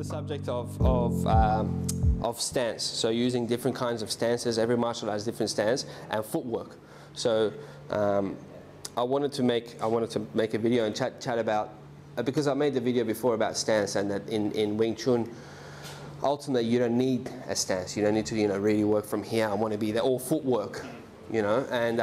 subject of stance, so using different kinds of stances. Every martial art has different stance, and footwork. So I wanted to make a video and chat about, because I made the video before about stance, and that in Wing Chun, ultimately you don't need a stance. You don't need to really work from here. I want to be there, all footwork, and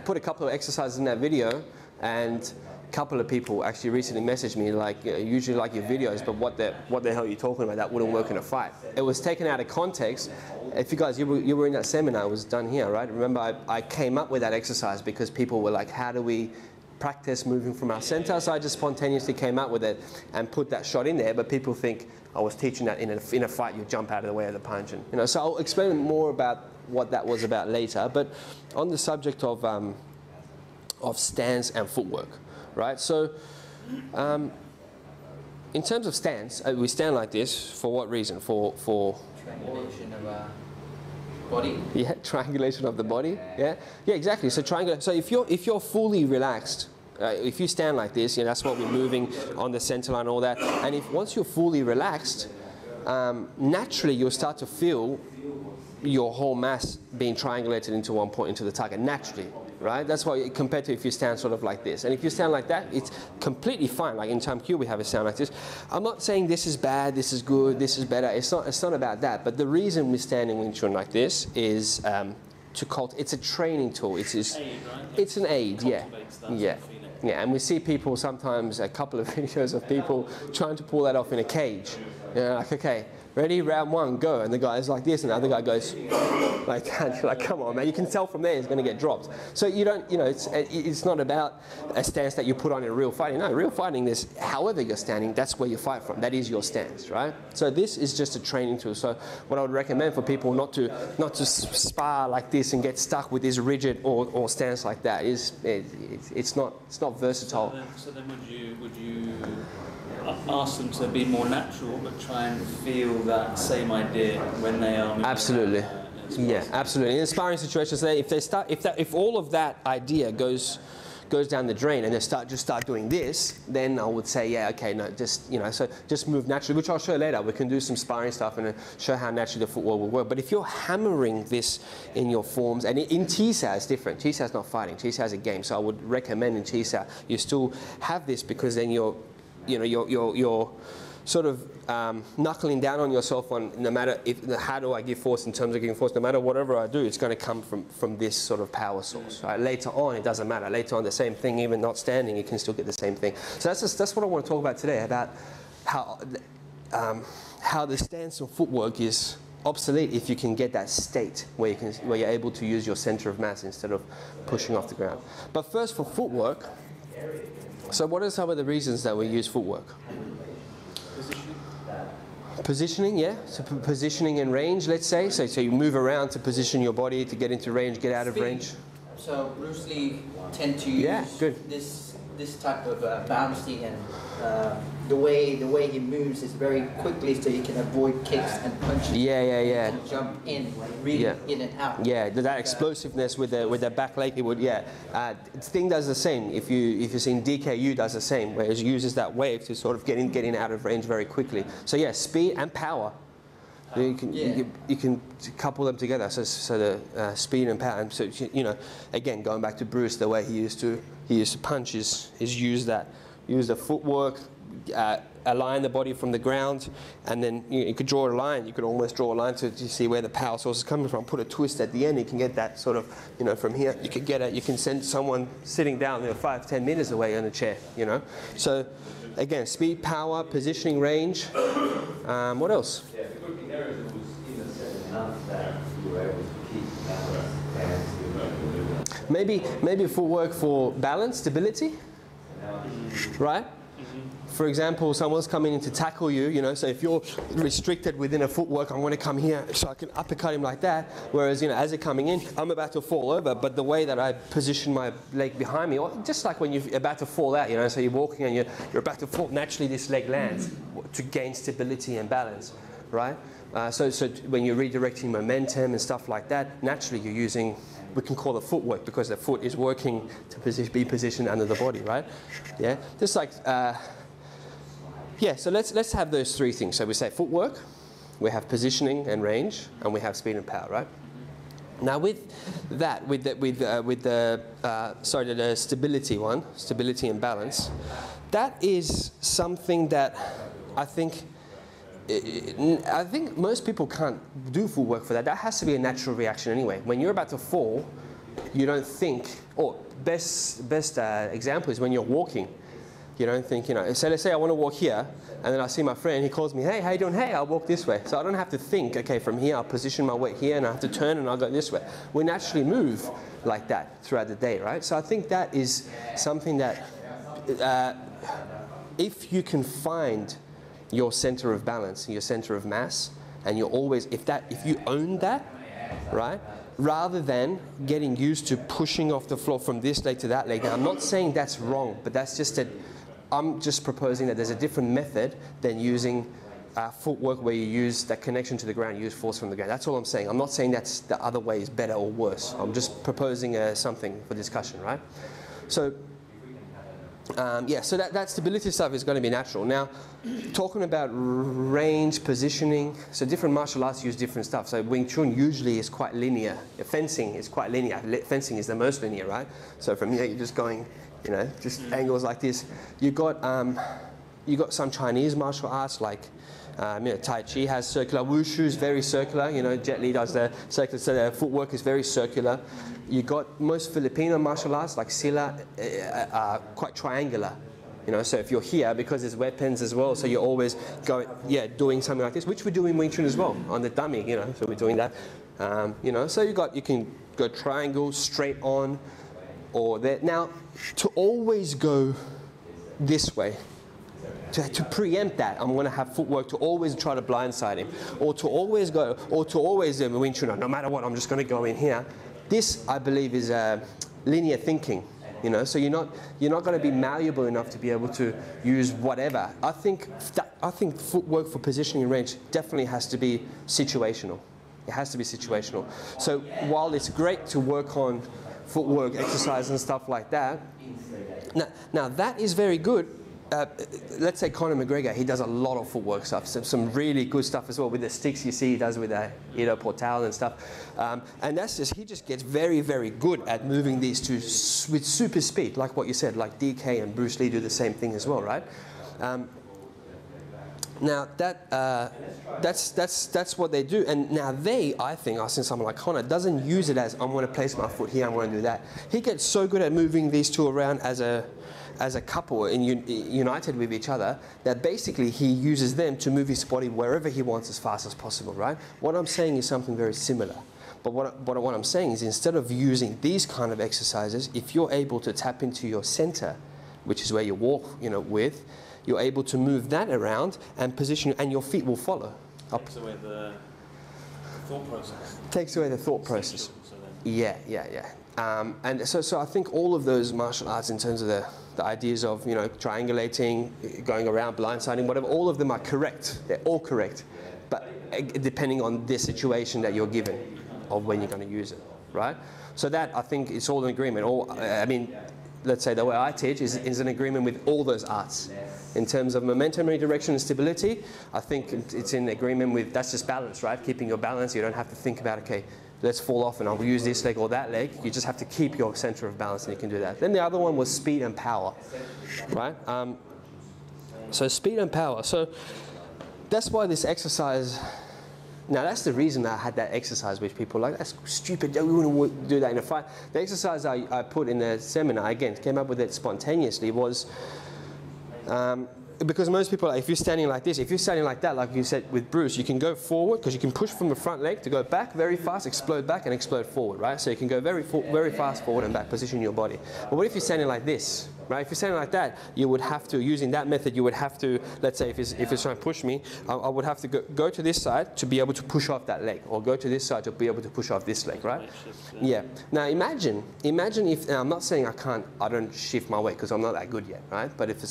put a couple of exercises in that video. And a couple of people actually recently messaged me like, usually like your videos, but what the hell are you talking about? That wouldn't work in a fight. It was taken out of context. If you guys, you were in that seminar, it was done here, right? Remember, I came up with that exercise because people were like, how do we practice moving from our center? So I just spontaneously came up with it and put that shot in there, but people think I was teaching that in a fight, you jump out of the way of the punch. And, so I'll explain more about what that was about later. But on the subject of stance and footwork, right? So in terms of stance, we stand like this for what reason? For triangulation of our body. Yeah, triangulation of the body. Yeah, exactly. So so if you're fully relaxed, if you stand like this, that's what we're moving on the center line, all that. And once you're fully relaxed, naturally you'll start to feel your whole mass being triangulated into one point, into the target, naturally, right? That's why compared to if you stand sort of like this. And if you stand like that, it's completely fine. Like in Time Q, we have a sound like this. I'm not saying this is bad, this is good, this is better. It's not about that. But the reason we stand in Wing Chun like this is it's a training tool. It's an aid, yeah. Yeah, and we see people sometimes, a couple of videos of people trying to pull that off in a cage. Like, okay, ready, round one, go. And the guy is like this, and the other guy goes like that. You're like, come on, man. You can tell from there he's going to get dropped. So you don't, it's not about a stance that you put on in real fighting. No, real fighting is however you're standing, that's where you fight from. That is your stance, right? So this is just a training tool. So what I would recommend for people not to spar like this and get stuck with this rigid or stance like that is it's not versatile. So then would you ask them to be more natural, but try and feel that same idea when they are moving? Absolutely. Yeah, absolutely. In inspiring situations, if all of that idea goes down the drain and they start doing this, then I would say, yeah, okay, no, so just move naturally, which I'll show later. We can do some sparring stuff and show how naturally the footwork will work. But if you're hammering this in your forms, and in TSA it's different. TSA is not fighting. TSA is a game. So I would recommend in TSA you still have this, because then you're sort of knuckling down on yourself on no matter how do I give force in terms of giving force. No matter whatever I do, it's going to come from this sort of power source. Right? Later on, it doesn't matter. Later on, the same thing, even not standing, you can still get the same thing. So that's what I want to talk about today, about how the stance of footwork is obsolete if you can get that state where you're able to use your center of mass instead of pushing off the ground. But first, for footwork. So what are some of the reasons that we use footwork? Positioning, yeah. So positioning and range, let's say. So you move around to position your body to get into range, get out of range. So Bruce Lee tend to use this type of balancing, and the way he moves is very quickly, so he can avoid kicks and punches. Yeah. And jump in, really in and out. Yeah, that explosiveness with the back leg, it would. Sting does the same. If you've seen DKU does the same, where he uses that wave to sort of getting out of range very quickly. So yeah, speed and power. You can couple them together. So the speed and power. And so again, going back to Bruce, the way he used to punch is use the footwork, align the body from the ground, and then you could draw a line. You could almost draw a line to see where the power source is coming from. Put a twist at the end. You can get that sort of from here. You could get it. You can send someone sitting down 5-10 meters away on a chair. So again, speed, power, positioning, range. What else? Maybe footwork for balance, stability, right? For example, someone's coming in to tackle you, so if you're restricted within a footwork, I'm going to come here so I can uppercut him like that. Whereas, as they're coming in, I'm about to fall over, but the way that I position my leg behind me, or just like when you're about to fall out, so you're walking and you're about to fall, naturally this leg lands to gain stability and balance, right? So when you're redirecting momentum and stuff like that, naturally you're using, we can call it footwork, because the foot is working to be positioned under the body, right? Yeah, just like Yeah, so let's have those three things. So we say footwork, we have positioning and range, and we have speed and power, right? Now with that, the stability one, stability and balance, that is something that I think most people can't do footwork for that. That has to be a natural reaction anyway. When you're about to fall, you don't think, or best example is when you're walking. You don't think, you know, so let's say I want to walk here, and then I see my friend, he calls me, hey, how you doing? Hey, I'll walk this way. So I don't have to think, okay, from here, I'll position my weight here, and I have to turn, and I'll go this way. We naturally move like that throughout the day, right? So I think that is something that, if you can find your center of balance, your center of mass, and you're always, if you own that, right? Rather than getting used to pushing off the floor from this leg to that leg. Now, I'm not saying that's wrong, but that's just that I'm just proposing that there's a different method than using footwork where you use that connection to the ground, you use force from the ground. That's all I'm saying. I'm not saying that's the other way is better or worse. I'm just proposing something for discussion, right? So, yeah, so that stability stuff is going to be natural. Now, talking about range, positioning, so different martial arts use different stuff. So Wing Chun usually is quite linear. Fencing is quite linear. Fencing is the most linear, right? So from here, you're just going, you know, just angles like this. You got some Chinese martial arts like, you know, Tai Chi has circular. Wushu is very circular. You know, Jet Li does the circular. So the footwork is very circular. You got most Filipino martial arts like Sila are quite triangular. You know, so if you're here, because there's weapons as well, so you're always going, yeah, doing something like this, which we do in Wing Chun as well on the dummy. You know, so we're doing that. You know, so you can go triangle, straight on, or there. Now, to always go this way. To preempt that, I'm going to have footwork to always try to blindside him, or to always go, or to always Wing Chun, no matter what, I'm just going to go in here. This, I believe, is linear thinking. You know, so you're not going to be malleable enough to be able to use whatever. I think footwork for positioning and range definitely has to be situational. It has to be situational. So while it's great to work on footwork exercise and stuff like that, now that is very good. Let's say Conor McGregor, he does a lot of footwork stuff, some really good stuff as well with the sticks you see he does with the Ido Portal and stuff. And that's just, he just gets very, very good at moving these two with super speed, like what you said, like DK and Bruce Lee do the same thing as well, right? Now that's what they do, and now I think, I've seen someone like Conor doesn't use it as I'm going to place my foot here, I'm going to do that. He gets so good at moving these two around as a couple and united with each other, that basically he uses them to move his body wherever he wants as fast as possible, right? What I'm saying is something very similar. But what I'm saying is, instead of using these kind of exercises, if you're able to tap into your center, which is where you walk, you know, with, you're able to move that around and position, and your feet will follow. Takes away the thought process. Takes away the thought process. Yeah. And so I think all of those martial arts, in terms of the ideas of, you know, triangulating, going around, blindsiding, whatever, all of them are correct. They're all correct, but depending on the situation that you're given of when you're going to use it, right? So that, I think, it's all in agreement. I mean, let's say the way I teach is in agreement with all those arts. In terms of momentum, redirection, and stability, I think it's in agreement with, that's just balance, right? Keeping your balance. You don't have to think about, okay, let's fall off and I'll use this leg or that leg. You just have to keep your center of balance, and you can do that. Then the other one was speed and power, right? So speed and power. So that's why this exercise, now that's the reason I had that exercise, which people are like, that's stupid, we wouldn't do that in a fight. The exercise I put in the seminar, again, came up with it spontaneously, was because most people, if you're standing like this, if you're standing like that, like you said with Bruce, you can go forward, because you can push from the front leg to go back very fast, explode back and explode forward, right? So you can go very fast forward and back, position your body. But what if you're standing like this, right? If you're standing like that, you would have to, using that method, you would have to, let's say if it's trying to push me, I would have to go to this side to be able to push off that leg, or go to this side to be able to push off this leg, right? Yeah. Now imagine if, now I'm not saying I don't shift my weight, because I'm not that good yet, right? But if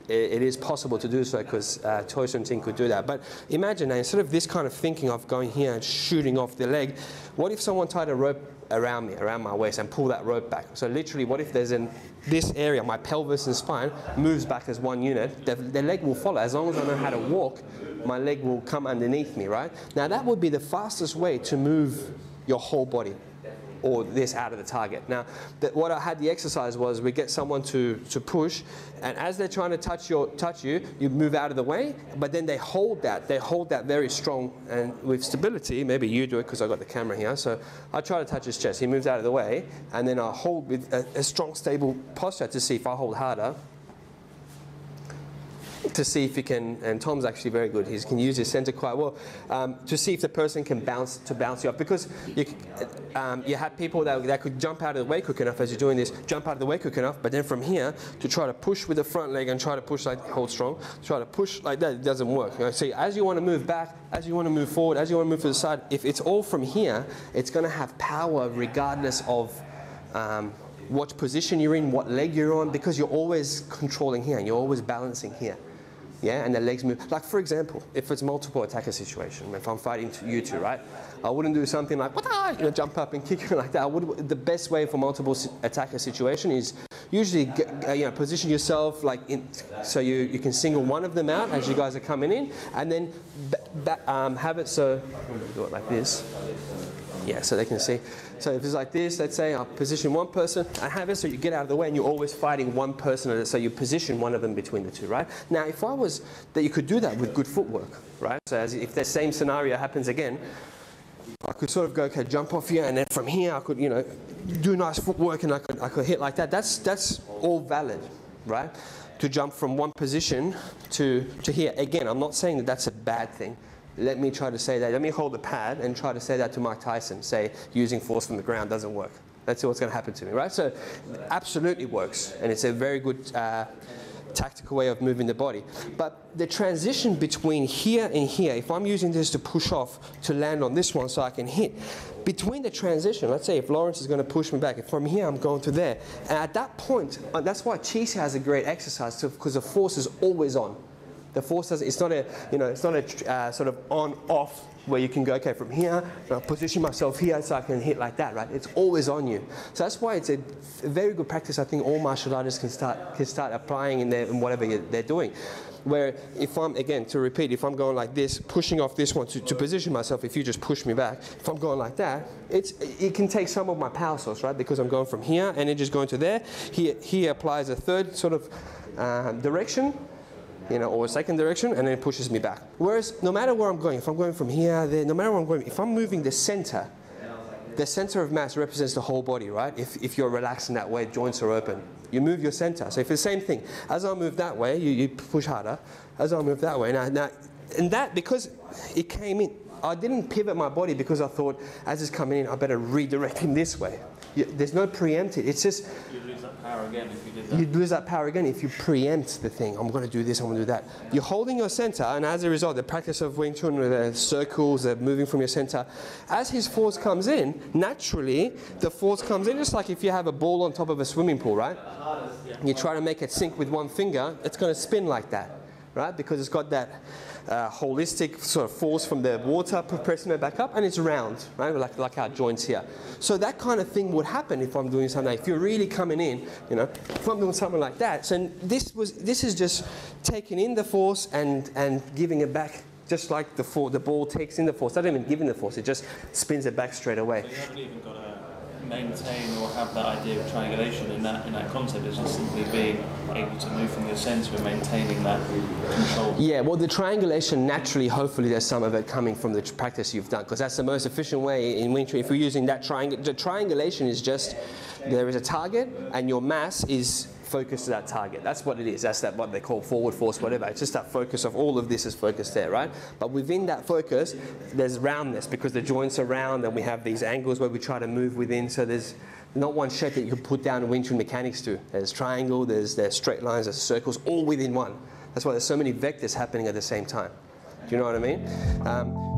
it is possible to do so, because Chu Shong Tin could do that. But imagine now, instead of this kind of thinking of going here and shooting off the leg, what if someone tied a rope around me, around my waist, and pull that rope back? So literally, what if there's this area, my pelvis and spine, moves back as one unit, the leg will follow. As long as I know how to walk, my leg will come underneath me, right? Now that would be the fastest way to move your whole body, or this out of the target. Now, what I had the exercise was we get someone to push, and as they're trying to touch you, you move out of the way, but then they hold that very strong, and with stability, maybe you do it because I've got the camera here, so I try to touch his chest, he moves out of the way, and then I hold with a strong, stable posture to see if I hold harder, to see if he can, and Tom's actually very good, he can use his center quite well, to see if the person can bounce you up, because you have people that could jump out of the way quick enough as you're doing this, jump out of the way quick enough, but then from here, to try to push with the front leg and try to push like, hold strong, try to push like that, it doesn't work. You know? See, as you want to move back, as you want to move forward, as you want to move to the side, if it's all from here, it's going to have power regardless of what position you're in, what leg you're on, because you're always controlling here, and you're always balancing here. Yeah, and the legs move. Like for example, if it's multiple attacker situation, if I'm fighting you two, right? I wouldn't do something like, jump up and kick you like that. The best way for multiple attacker situation is usually position yourself like so you can single one of them out as you guys are coming in, and then have it so, I'm going to do it like this. Yeah, so they can see. So if it's like this, let's say I'll position one person, I have it so you get out of the way and you're always fighting one person, so you position one of them between the two, right? Now, if I was, that you could do that with good footwork, right? So if the same scenario happens again, I could sort of go, okay, jump off here, and then from here I could, do nice footwork, and I could hit like that. That's all valid, right? To jump from one position to here. Again, I'm not saying that that's a bad thing. Let me try to say that. Let me hold the pad and try to say that to Mike Tyson. Say, using force from the ground doesn't work. Let's see what's going to happen to me, right? So, absolutely works, and it's a very good tactical way of moving the body. But the transition between here and here, if I'm using this to push off to land on this one so I can hit, between the transition, let's say if Lawrence is going to push me back, if from here I'm going to there, and at that point, that's why Chi has a great exercise, because the force is always on. The force doesn't, it's not a sort of on-off where you can go, okay, from here, I'll position myself here so I can hit like that, right? It's always on you. So that's why it's a very good practice I think all martial artists can start applying in whatever they're doing. Where if I'm, again, to repeat, if I'm going like this, pushing off this one to position myself, if you just push me back, if I'm going like that, it can take some of my power source, right? Because I'm going from here and then just going to there. He applies a third sort of direction, or a second direction, and then it pushes me back. Whereas no matter where I'm going, if I'm going from here, there, no matter where I'm going, if I'm moving the center of mass represents the whole body, right? If you're relaxed in that way, joints are open. You move your center. So if it's the same thing, as I move that way, you push harder. As I move that way, now, and that, because it came in, I didn't pivot my body because I thought, as it's coming in, I better redirect him this way. There's no preempted. It's just, you'd lose that power again if you did that. You'd lose that power again if you preempt the thing. I'm going to do this, I'm going to do that. You're holding your center, and as a result, the practice of Wing Chun with the circles, the moving from your center, as his force comes in, naturally, the force comes in, just like if you have a ball on top of a swimming pool, right? You try to make it sink with one finger, it's going to spin like that, right? Because it's got that holistic sort of force from the water pressing it back up, and it's round, right? Like our joints here. So that kind of thing would happen if I'm doing something. If you're really coming in, if I'm doing something like that. So this is just taking in the force and giving it back, just like the ball takes in the force. Not even giving the force; it just spins it back straight away. So you haven't even got to maintain or have that idea of triangulation in that concept. It's just simply being able to move from your center and maintaining that control. Yeah, well, the triangulation, naturally, hopefully there's some of it coming from the practice you've done, because that's the most efficient way in Wing Chun. If you're using that the triangulation is just, there is a target and your mass is focused to that target. That's what it is. That's what they call forward force, whatever. It's just that focus of all of this is focused there, right? But within that focus, there's roundness, because the joints are round and we have these angles where we try to move within. So there's not one shape that you can put down Wing Chun mechanics to. There's triangle, there's straight lines, there's circles, all within one. That's why there's so many vectors happening at the same time. Do you know what I mean?